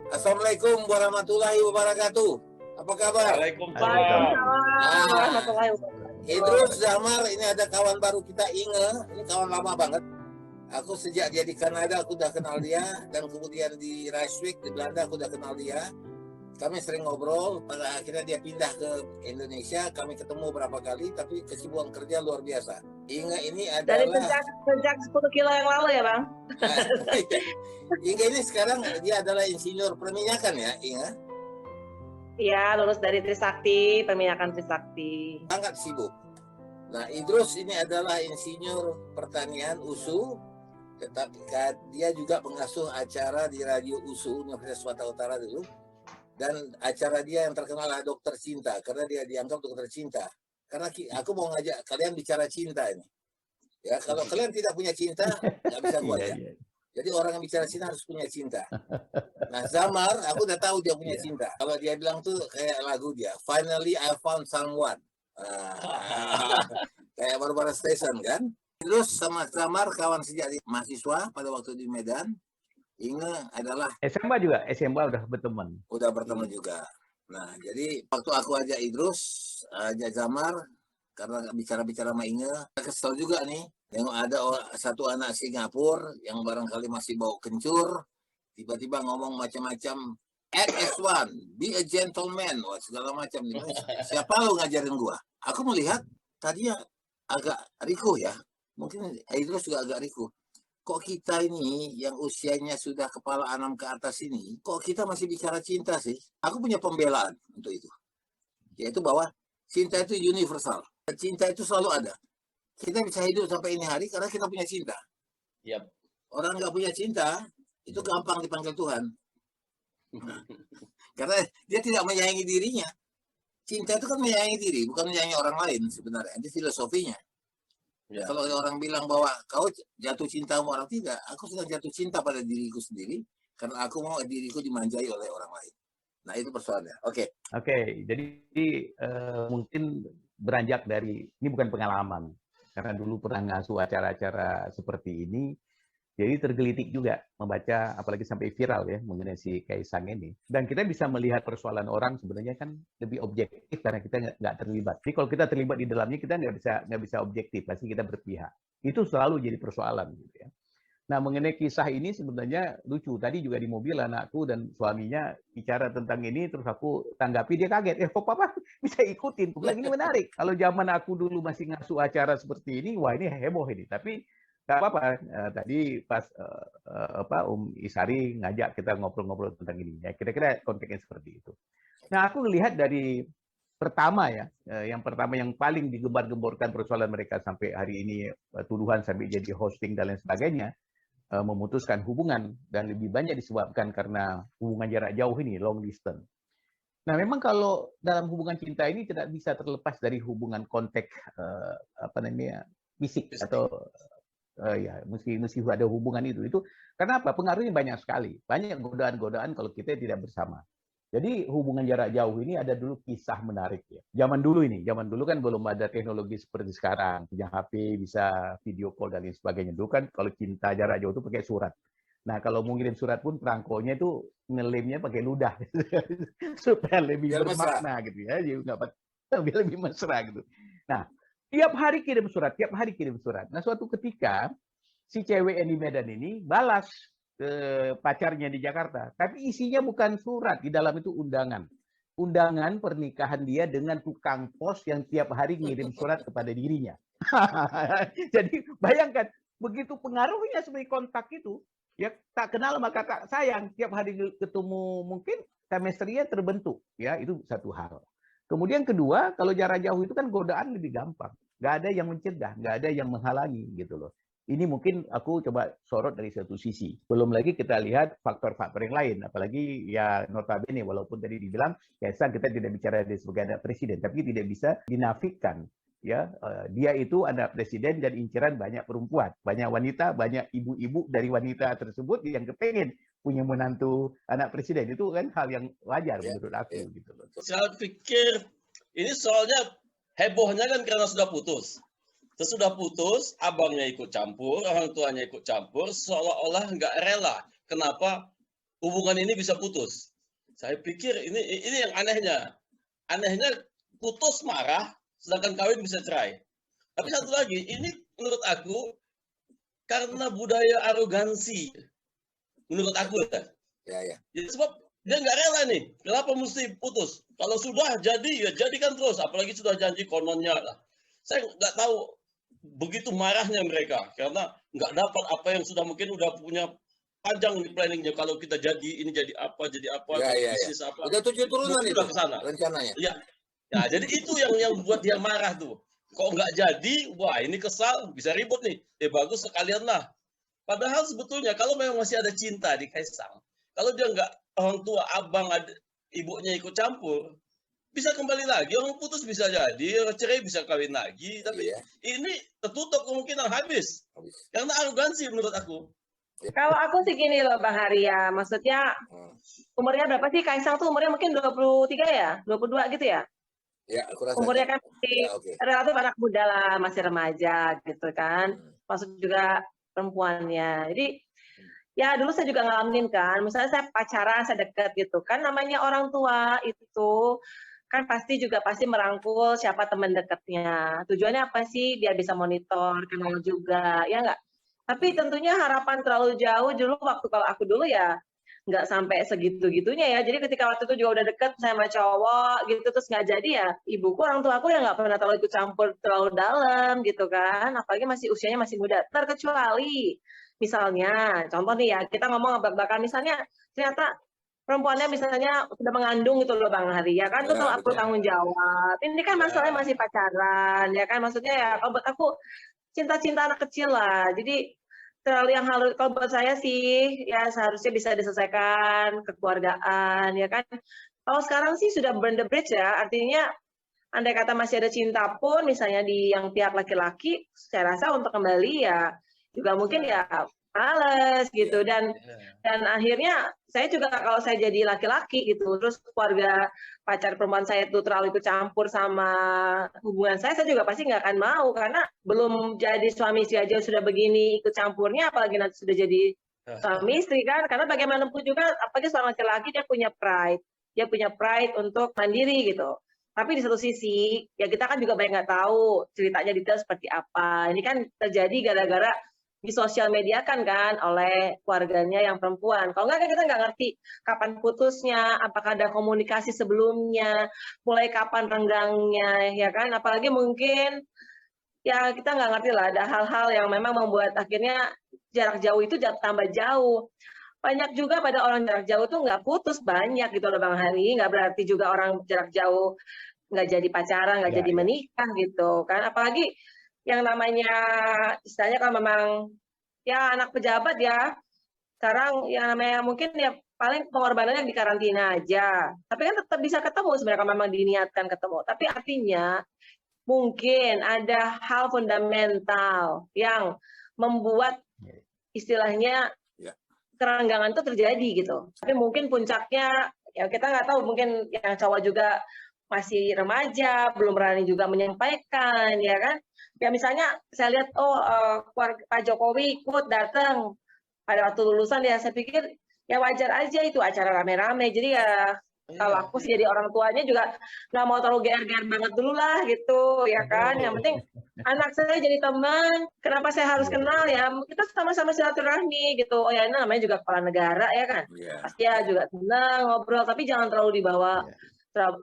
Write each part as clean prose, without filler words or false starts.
Assalamualaikum warahmatullahi wabarakatuh. Apa kabar? Waalaikumsalam warahmatullahi wabarakatuh. Idrus, Zamar, ini ada kawan baru kita, Inge. Ini kawan lama banget. Aku sejak dia di Kanada, aku udah kenal dia. Dan kemudian di Rijswijk, di Belanda, aku udah kenal dia. Kami sering ngobrol, pada akhirnya dia pindah ke Indonesia. Kami ketemu berapa kali, tapi kesibukan kerja luar biasa. Inge ini Dari adalah... sejak 10 kilo yang lalu ya, Bang? Inge ini sekarang dia adalah insinyur perminyakan ya, Inge? Iya, lulus dari Trisakti, perminyakan Trisakti. Sangat sibuk. Nah, Idrus ini adalah insinyur pertanian USU, tetapi dia juga pengasuh acara di Radio USU, Universitas Sumatera Utara dulu. Dan acara dia yang terkenal adalah Dokter Cinta, karena dia dianggap dokter cinta. Karena aku mau ngajak kalian bicara cinta ini. Ya, kalau kalian tidak punya cinta, nggak bisa kuat ya. Jadi orang yang bicara cinta harus punya cinta. Nah, Zamar, aku udah tahu dia punya cinta. Kalau dia bilang tuh kayak lagu dia, Finally I Found Someone. Kayak Barbara Streisand kan. Terus sama Zamar kawan sejak mahasiswa pada waktu di Medan. Inge adalah SMA juga, SMA udah berteman. Udah bertemu juga. Nah, jadi waktu aku ajak Idrus, ajak Zamar, karena bicara-bicara sama Inge, kesel juga nih. Yang ada satu anak Singapura yang barangkali masih bau kencur, tiba-tiba ngomong macam-macam, act as one, be a gentleman, wah, segala macam. Siapa lo ngajarin gua? Aku melihat tadi agak rikuh ya. Mungkin Idrus juga agak rikuh. Kok kita ini yang usianya sudah kepala 6 ke atas ini, kok kita masih bicara cinta sih? Aku punya pembelaan untuk itu. Yaitu bahwa cinta itu universal. Cinta itu selalu ada. Kita bisa hidup sampai ini hari karena kita punya cinta. Yep. Orang nggak punya cinta, itu gampang dipanggil Tuhan. Karena dia tidak menyayangi dirinya. Cinta itu kan menyayangi diri, bukan menyayangi orang lain sebenarnya. Itu filosofinya. Ya. Kalau orang bilang bahwa kau jatuh cinta sama orang, tidak, aku sedang jatuh cinta pada diriku sendiri karena aku mau diriku dimanjai oleh orang lain. Nah, itu persoalannya. Oke. Jadi mungkin beranjak dari ini bukan pengalaman karena dulu pernah ngasuh acara-acara seperti ini. Jadi tergelitik juga membaca, apalagi sampai viral ya mengenai si Kaisang ini. Dan kita bisa melihat persoalan orang sebenarnya kan lebih objektif karena kita nggak terlibat. Jadi kalau kita terlibat di dalamnya kita nggak bisa objektif, pasti kita berpihak. Itu selalu jadi persoalan gitu ya. Nah mengenai kisah ini sebenarnya lucu. Tadi juga di mobil anakku dan suaminya bicara tentang ini, terus aku tanggapi dia kaget. Kok papa bisa ikutin? Aku bilang ini menarik. Kalau zaman aku dulu masih ngasuh acara seperti ini, wah ini heboh ini. Tapi nggak apa-apa. Tadi pas Isari ngajak kita ngobrol-ngobrol tentang ini. Ya, kira-kira konteksnya seperti itu. Nah, aku lihat dari pertama ya, yang pertama yang paling digembar-gemborkan persoalan mereka sampai hari ini, tuduhan sampai jadi hosting dan lain sebagainya, memutuskan hubungan dan lebih banyak disebabkan karena hubungan jarak jauh ini, long distance. Nah, memang kalau dalam hubungan cinta ini tidak bisa terlepas dari hubungan konteks fisik atau ya mesti ada hubungan itu karena apa, pengaruhnya banyak sekali, banyak godaan-godaan kalau kita tidak bersama. Jadi hubungan jarak jauh ini ada dulu kisah menarik ya. Zaman dulu kan belum ada teknologi seperti sekarang, punya HP bisa video call dan lain sebagainya. Dulu kan kalau cinta jarak jauh itu pakai surat. Nah kalau mau ngirim surat pun perangkonya itu ngelemnya pakai ludah supaya lebih bermakna gitu ya, jadi nggak lebih mesra gitu. Nah tiap hari kirim surat. Nah, suatu ketika si cewek yang di Medan ini balas ke pacarnya di Jakarta, tapi isinya bukan surat, di dalam itu undangan pernikahan dia dengan tukang pos yang tiap hari ngirim surat kepada dirinya. Jadi bayangkan begitu pengaruhnya sebagai kontak itu, ya tak kenal maka tak sayang, tiap hari ketemu mungkin chemistry-nya terbentuk, ya itu satu hal. Kemudian kedua, kalau jarak jauh itu kan godaan lebih gampang. Nggak ada yang mencegah, nggak ada yang menghalangi gitu loh. Ini mungkin aku coba sorot dari satu sisi. Belum lagi kita lihat faktor-faktor yang lain. Apalagi ya notabene, walaupun tadi dibilang, ya kita tidak bicara dia sebagai anak presiden, tapi tidak bisa dinafikan. Ya, dia itu anak presiden dan inceran banyak perempuan, banyak wanita, banyak ibu-ibu dari wanita tersebut yang kepengen punya menantu anak presiden. Itu kan hal yang wajar menurut aku gitu loh. Saya pikir ini soalnya hebohnya kan karena sudah putus. Sesudah putus, abangnya ikut campur, orang tuanya ikut campur, seolah-olah nggak rela. Kenapa hubungan ini bisa putus. Saya pikir ini yang anehnya. Anehnya putus marah, sedangkan kawin bisa cerai. Tapi satu lagi, ini menurut aku karena budaya arogansi. Menurut aku ya. Ya. Ya, sebab dia nggak rela nih. Kenapa mesti putus? Kalau sudah jadi, ya jadikan terus. Apalagi sudah janji kononnya lah. Saya nggak tahu begitu marahnya mereka. Karena nggak dapat apa yang sudah mungkin udah punya panjang nih planningnya. Kalau kita jadi, ini jadi apa, bisnis apa. Udah 7 turunan itu ke sana rencananya. Ya, jadi itu yang buat dia marah tuh. Kok nggak jadi, wah ini kesal, bisa ribut nih. Bagus sekalian lah. Padahal sebetulnya kalau memang masih ada cinta di Kaisang, kalau dia nggak orang tua, abang, ibunya ikut campur, bisa kembali lagi. Orang putus bisa jadi, orang cerai bisa kawin lagi. Tapi ini tertutup kemungkinan habis. Karena arogansi menurut aku. Kalau aku sih gini loh Bang Haria, maksudnya umurnya berapa sih Kaisang tuh umurnya mungkin 23 ya? 22 gitu ya? Ya, aku rasa. Umurnya kan masih relatif anak muda lah, masih remaja gitu kan. Maksud juga perempuannya. Jadi ya dulu saya juga ngalamin kan, misalnya saya pacaran, saya deket gitu kan, namanya orang tua itu kan pasti merangkul siapa teman dekatnya. Tujuannya apa sih? Biar bisa monitor, kenal juga, ya nggak? Tapi tentunya harapan terlalu jauh dulu waktu kalau aku dulu ya nggak sampai segitu-gitunya ya. Jadi ketika waktu itu juga udah deket sama cowok gitu terus nggak jadi ya, ibuku, orang tua aku ya nggak pernah terlalu ikut campur terlalu dalam gitu kan. Apalagi masih usianya masih muda. Terkecuali misalnya, contoh nih ya, kita ngomong bahkan misalnya ternyata perempuannya misalnya sudah mengandung gitu loh Bang Hari, ya kan, itu aku tanggung jawab. Ini kan masalahnya masih pacaran, ya kan, maksudnya ya kalau buat aku cinta-cinta anak kecil lah. Jadi terlalu yang halus, kalau buat saya sih ya seharusnya bisa diselesaikan kekeluargaan, ya kan. Kalau sekarang sih sudah burn the bridge ya, artinya andai kata masih ada cinta pun misalnya di yang pihak laki-laki, saya rasa untuk kembali ya juga mungkin ya males gitu. Dan akhirnya saya juga kalau saya jadi laki-laki gitu terus keluarga pacar perempuan saya itu terlalu ikut campur sama hubungan saya juga pasti nggak akan mau, karena belum jadi suami istri aja sudah begini ikut campurnya, apalagi nanti sudah jadi suami istri kan. Karena bagaimanapun juga apalagi seorang laki-laki dia punya pride untuk mandiri gitu. Tapi di satu sisi ya kita kan juga banyak nggak tahu ceritanya detail seperti apa. Ini kan terjadi gara-gara di sosial media kan oleh keluarganya yang perempuan. Kalau nggak kan kita nggak ngerti kapan putusnya, apakah ada komunikasi sebelumnya, mulai kapan renggangnya, ya kan. Apalagi mungkin ya kita nggak ngerti lah, ada hal-hal yang memang membuat akhirnya jarak jauh itu tambah jauh. Banyak juga pada orang jarak jauh tuh nggak putus banyak gitu loh Bang Hari. Nggak berarti juga orang jarak jauh nggak jadi pacaran, nggak jadi menikah gitu kan. Apalagi yang namanya istilahnya kalau memang ya anak pejabat ya, sekarang yang namanya mungkin ya paling pengorbanannya di karantina aja. Tapi kan tetap bisa ketemu sebenarnya kalau memang diniatkan ketemu. Tapi artinya mungkin ada hal fundamental yang membuat istilahnya kerenggangan itu terjadi gitu. Tapi mungkin puncaknya ya kita nggak tahu, mungkin yang cowok juga masih remaja, belum berani juga menyampaikan, ya kan. Ya misalnya saya lihat Pak Jokowi ikut datang pada waktu lulusan ya, saya pikir ya wajar aja itu acara rame-rame. Jadi ya kalau aku sih jadi orang tuanya juga nggak mau terlalu GR-GR banget dulu lah gitu, ya kan. Yang penting anak saya jadi teman, kenapa saya harus kenal ya? Kita sama-sama silaturahmi gitu. Oh ya ini namanya juga kepala negara ya kan. Pasti ya juga senang ngobrol, tapi jangan terlalu dibawa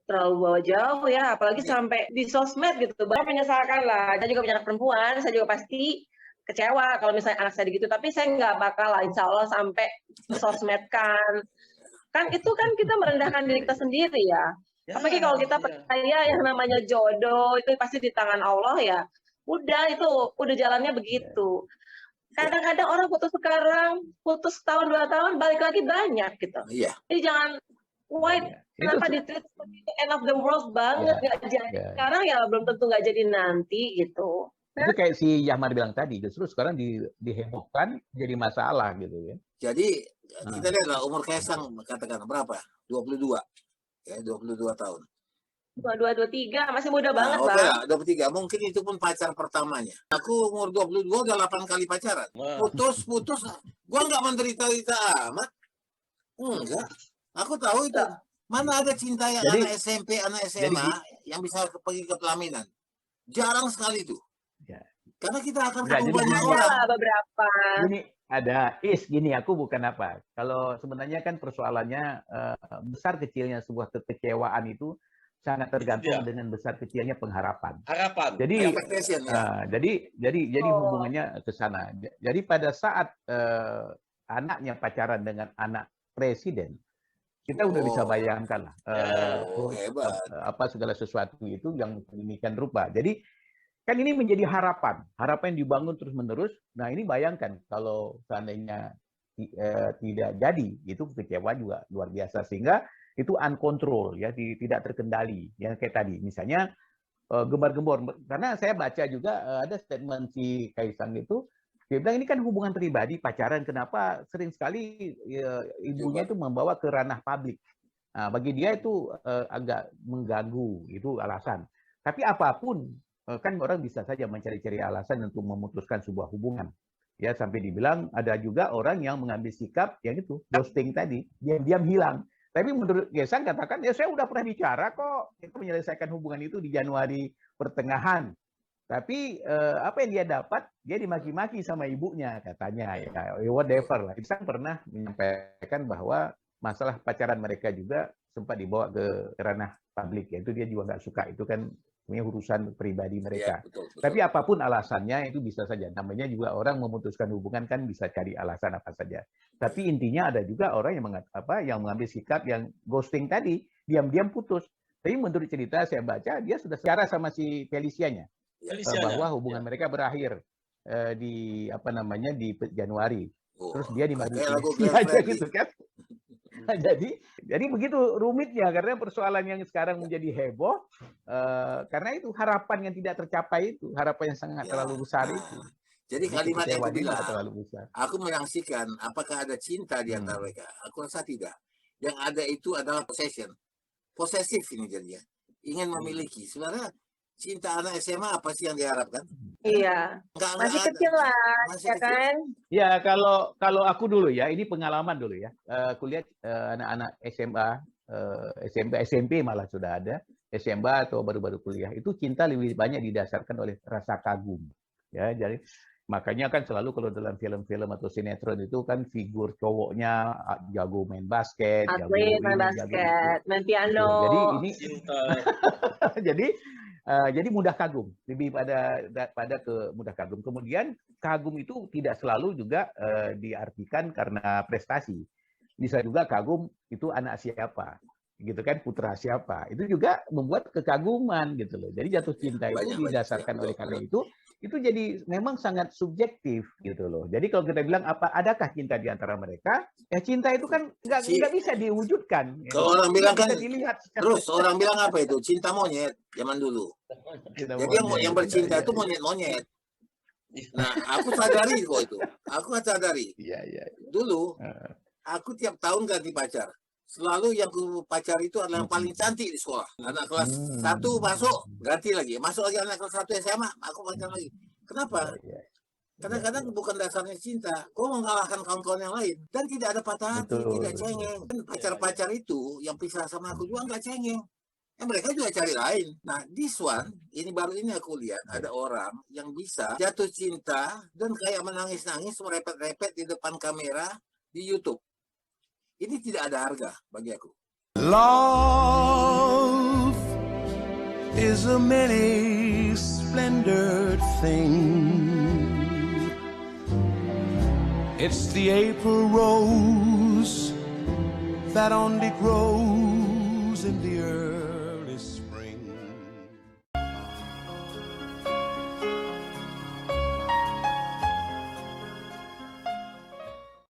terlalu bawa jauh ya, apalagi sampai di sosmed gitu. Banyak menyesalkan lah. Saya juga punya anak perempuan, saya juga pasti kecewa kalau misalnya anak saya gitu. Tapi saya nggak bakal lah, insya Allah sampai sosmedkan. Kan itu kan kita merendahkan diri kita sendiri ya. Apalagi kalau kita percaya yang namanya jodoh itu pasti di tangan Allah ya. Udah itu, udah jalannya begitu. Kadang-kadang orang putus sekarang, putus tahun 2 tahun, balik lagi banyak gitu. Jadi jangan kenapa di-treat seperti itu, end of the world banget, nggak jadi sekarang ya belum tentu nggak jadi nanti gitu. Itu kayak si Yahmar bilang tadi, justru sekarang dihebohkan jadi masalah gitu ya. Jadi kita lihatlah umur Kaisang katakan berapa? 22. Ya, 22 tahun. 22, 23 masih muda banget, Bang. Bang. 23. Mungkin itu pun pacar pertamanya. Aku umur 22 udah 8 kali pacaran. Putus. Gua nggak menderita amat. Enggak. Aku tahu itu. Mana ada cinta yang Jadi- anak SMP, anak SMA yang bisa pergi ke pelaminan. Jarang sekali itu. Ya. Karena kita akan Enggak, ketemu jadi banyak gini. Ada orang. lah beberapa. Gini, ada gini, aku bukan apa. Kalau sebenarnya kan persoalannya besar kecilnya sebuah kekecewaan itu sangat tergantung dia. dengan besar kecilnya pengharapan. Harapan. Jadi Expectation, ya. jadi Oh. hubungannya ke sana. Jadi pada saat anaknya pacaran dengan anak presiden, kita udah bisa bayangkan lah hebat. apa segala sesuatu itu yang demikian rupa. Jadi kan ini menjadi harapan yang dibangun terus menerus. Nah ini bayangkan kalau seandainya tidak jadi, itu kecewa juga luar biasa, sehingga itu uncontrol ya, tidak terkendali. Yang kayak tadi misalnya gembar-gembor, karena saya baca juga ada statement si Kaisang itu, dia bilang ini kan hubungan pribadi, pacaran, kenapa sering sekali ibunya itu membawa ke ranah publik. Nah, bagi dia itu agak mengganggu, itu alasan. Tapi apapun, kan orang bisa saja mencari-cari alasan untuk memutuskan sebuah hubungan. Ya, sampai dibilang ada juga orang yang mengambil sikap yang itu, ghosting tadi, diam-diam hilang. Tapi menurut Kaisang katakan, ya saya udah pernah bicara kok, kita menyelesaikan hubungan itu di Januari pertengahan. Tapi apa yang dia dapat, dia dimaki-maki sama ibunya katanya, ya whatever lah. Kaisang pernah menyampaikan bahwa masalah pacaran mereka juga sempat dibawa ke ranah publik, yaitu dia juga nggak suka, itu kan punya urusan pribadi mereka. Ya, betul. Tapi apapun alasannya itu bisa saja. Namanya juga orang memutuskan hubungan kan bisa cari alasan apa saja. Tapi intinya ada juga orang yang mengambil sikap yang ghosting tadi, diam-diam putus. Tapi menurut cerita saya baca, dia sudah secara sama si Felicianya. Bahwa hubungan mereka berakhir di Januari. Terus dia dimasuki aja gitu kan. Nah, jadi begitu rumitnya, karena persoalan yang sekarang menjadi heboh karena itu harapan yang tidak tercapai, itu harapan yang sangat terlalu besar itu. Jadi kalimat yang aku bilang, terlalu besar. aku menyaksikan apakah ada cinta di antara mereka. Aku rasa tidak. Yang ada itu adalah possession. Posesif ini jadinya. Ingin memiliki. Sebenarnya cinta anak SMA apa sih yang diharapkan? Iya. Masih kecil lah, ya kan? Ya, kalau aku dulu ya, ini pengalaman dulu ya. Aku lihat anak-anak SMA, SMP malah sudah ada, SMA atau baru-baru kuliah, itu cinta lebih banyak didasarkan oleh rasa kagum. Ya, jadi makanya kan selalu kalau dalam film-film atau sinetron itu kan figur cowoknya jago main basket, main basket, main piano. Jadi ini jadi mudah kagum, lebih pada ke mudah kagum. Kemudian kagum itu tidak selalu juga diartikan karena prestasi. Bisa juga kagum itu anak siapa, gitu kan, putra siapa. Itu juga membuat kekaguman gitu loh. Jadi jatuh cinta itu didasarkan oleh karena itu jadi memang sangat subjektif gitu loh. Jadi kalau kita bilang adakah cinta di antara mereka? Ya cinta itu kan nggak bisa diwujudkan. Kalau orang bilang kan, dilihat terus orang bilang apa itu? Cinta monyet zaman dulu. Jadi yang bercinta itu monyet-monyet. Nah, aku sadari kok itu. Aku sadari. Dulu, aku tiap tahun ganti pacar. Selalu yang ku pacar itu adalah yang paling cantik di sekolah. Anak kelas 1 masuk, ganti lagi. Masuk lagi anak kelas 1 SMA, aku pacar lagi. Kenapa? Kadang-kadang bukan dasarnya cinta. Kau mengalahkan kawan-kawan yang lain. Dan tidak ada patah hati, tidak cengeng. Dan pacar-pacar itu yang pisah sama aku juga nggak cengeng. Mereka juga cari lain. Nah, this one, baru ini aku lihat ada orang yang bisa jatuh cinta dan kayak menangis-nangis, merepet-repet di depan kamera di YouTube. Ini tidak ada harga bagi aku. Love is a many splendored thing. It's the April rose that only grows in the earth.